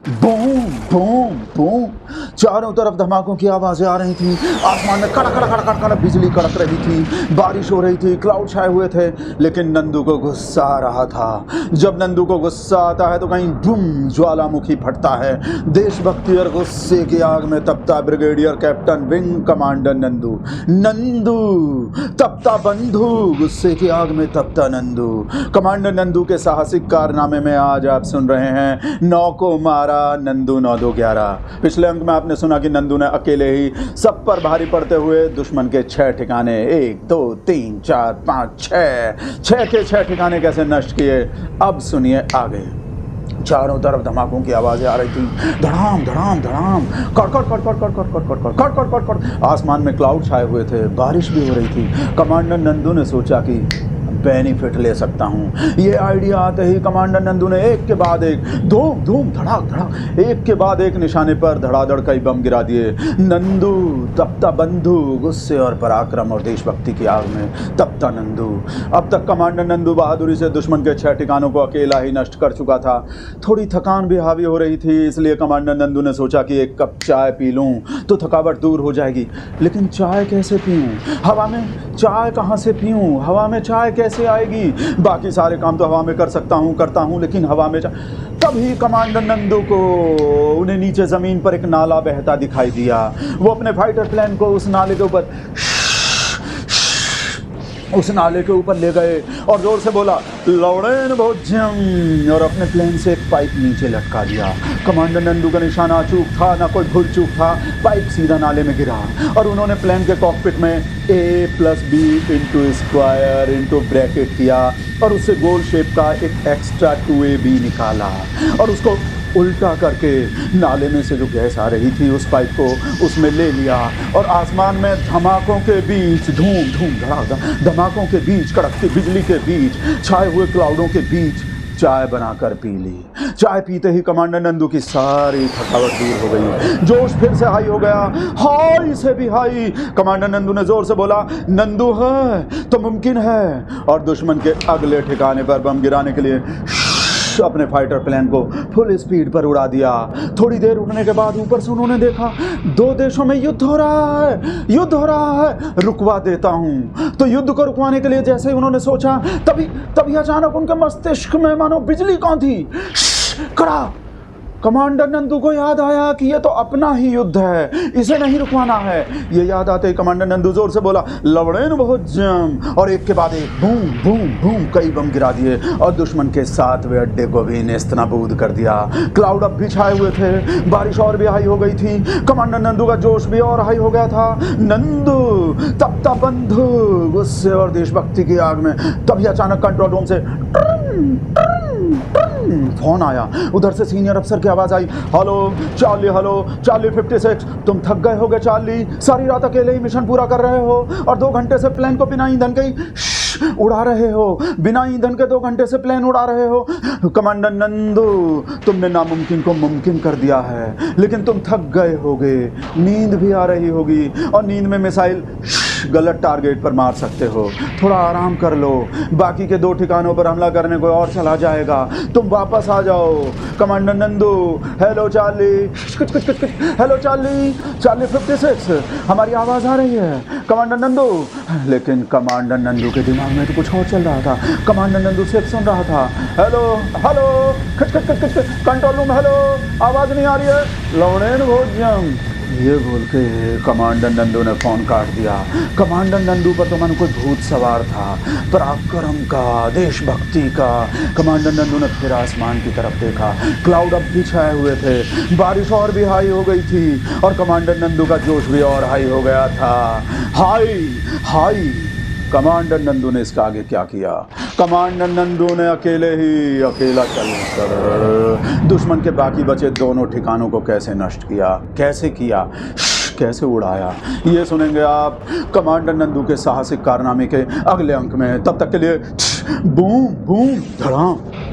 Boom boom boom, चारों तरफ धमाकों की आवाजें आ रही थी। आसमान में कड़क कड़क कड़क कड़क बिजली कड़क रही थी, बारिश हो रही थी, क्लाउड छाए हुए थे। लेकिन नंदू को गुस्सा आ रहा था। जब नंदू को गुस्सा आता है तो कहीं बूम ज्वालामुखी फटता है। देशभक्ति और गुस्से की आग में तपता brigadier captain wing commander Nandu. Nandu तपता बंधु, गुस्से की आग में तपता नंदू। कमांडर नंदू के साहसिक कारनामे में आज आप सुन रहे हैं 9 को मारा नंदू 9-2-11। पिछले अंक में आपने सुना कि नंदू ने अकेले ही सब पर भारी पड़ते हुए दुश्मन के 6 ठिकाने 1 2 3 4 5 6 के 6 ठिकाने कैसे नष्ट किए। अब सुनिए आगे। चारों तरफ धमाकों की आवाजें आ रही थी, धड़ाम धड़ाम धड़ाम, कड़कड़ कड़कड़ कड़कड़ कड़कड़ कड़कड़ कड़कड़ कड़कड़। आसमान में क्लाउड छाए हुए थे, बारिश भी हो रही थी। कमांडर नंदू ने सोचा कि बेनिफिट ले सकता हूँ। ये आइडिया आते ही कमांडर नंदू ने एक के बाद एक, धूम धूम धड़ाक धड़ाक, एक के बाद एक निशाने पर धड़ाधड़ कई बम गिरा दिए। नंदू तपता बंधु, गुस्से और पराक्रम और देशभक्ति की आग में तपता नंदू। अब तक कमांडर नंदू बहादुरी से दुश्मन के 6 ठिकानों को अकेला ही नष्ट कर चुका था। थोड़ी थकान भी हावी हो रही थी, इसलिए कमांडर नंदू ने सोचा कि एक कप चाय पी लूँ तो थकावट दूर हो जाएगी। लेकिन चाय कैसे पीऊँ? हवा में चाय कहाँ से पीऊँ? हवा में चाय कैसे आएगी? बाकी सारे काम तो हवा में करता हूँ, लेकिन हवा में तभी कमांडर नंदू को उन्हें नीचे जमीन पर एक नाला बहता दिखाई दिया। वो अपने फाइटर प्लेन को उस नाले के ऊपर ले गए और जोर से बोला लौड़ेन भोज्यम, और अपने प्लेन से एक पाइप नीचे लटका दिया। कमांडर नंदू का निशाना अचूक था, ना कोई भूल चूक था। पाइप सीधा नाले में गिरा और उन्होंने प्लेन के कॉकपिट में A+B ब्रैकेट किया और उससे गोल शेप का एक एक्स्ट्रा 2AB निकाला और उसको उल्टा करके नाले में से जो गैस आ रही थी उस पाइप को उसमें ले लिया और आसमान में धमाकों के बीच, धूम धूम धड़ाधड़ धमाकों के बीच, कड़कती बिजली के बीच, छाए हुए क्लाउडों के बीच चाय बनाकर पी ली। चाय पीते ही कमांडर नंदू की सारी थकावट दूर हो गई। जोश फिर से हाई हो गया, हाई से भी हाई। कमांडर नंदू ने जोर से बोला नंदू है तो मुमकिन है, और दुश्मन के अगले ठिकाने पर बम गिराने के लिए अपने फाइटर प्लेन को फुल स्पीड पर उड़ा दिया। थोड़ी देर उड़ने के बाद ऊपर से उन्होंने देखा 2 देशों में युद्ध हो रहा है, रुकवा देता हूं। तो युद्ध को रुकवाने के लिए जैसे ही उन्होंने सोचा तभी अचानक उनके मस्तिष्क में मानो बिजली कौन थी, कड़ा। कमांडर नंदू को याद आया कि ये तो अपना ही युद्ध है, इसे नहीं रुकवाना है। ये याद आते ही कमांडर नंदू जोर से बोला लवड़ेन भोज्यम, और एक के बाद एक बूम बूम बूम कई बम गिरा दिए और दुश्मन के 7वें अड्डे को भी नेस्तनाबूद कर दिया। क्लाउड अब भी छाए हुए थे, बारिश और भी हाई हो गई थी। कमांडर नंदू का जोश भी और हाई हो गया था। नंदू तपता बंधु, गुस्से और देशभक्ति की आग में। तभी अचानक कंट्रोल रूम से फोन आया। उधर से सीनियर अफसर की आवाज आई, हेलो चार्ली 56, तुम थक गए होगे चार्ली, सारी रात अकेले ही मिशन पूरा कर रहे हो और 2 घंटे से प्लेन को बिना ईंधन के उड़ा रहे हो, बिना ईंधन के 2 घंटे से प्लेन उड़ा रहे हो। कमांडर नंदू, तुमने नामुमकिन को मुमकिन कर दिया है, लेकिन तुम थक गए होगे, नींद भी आ रही होगी और नींद में मिसाइल गलत टारगेट पर मार सकते हो। थोड़ा आराम कर लो, बाकी के 2 ठिकानों पर हमला करने कोई और चला जाएगा, तुम वापस आ जाओ। Commander Nandu, hello Charlie, hello Charlie 56, हमारी आवाज आ रही है कमांडर नंदू। लेकिन कमांडर नंदू के दिमाग में तो कुछ और चल रहा था। कमांडर नंदू सिर्फ सुन रहा था, hello hello control room, hello, आवाज नहीं आ रही है, लौड़ेन भोज्यम। ये बोल के कमांडर नंदू ने फोन काट दिया। कमांडर नंदू पर तो मानो कोई भूत सवार था, पराक्रम का, देशभक्ति का। कमांडर नंदू ने फिर आसमान की तरफ देखा, क्लाउड अब भी छाए हुए थे, बारिश और भी हाई हो गई थी और कमांडर नंदू का जोश भी और हाई हो गया था। हाई। कमांडर नंदू ने इसका आगे क्या किया? कमांडर नंदू ने अकेला चलकर दुश्मन के बाकी बचे दोनों ठिकानों को कैसे नष्ट किया, कैसे उड़ाया, ये सुनेंगे आप कमांडर नंदू के साहसिक कारनामे के अगले अंक में। तब तक के लिए बूम बूम धड़ाम।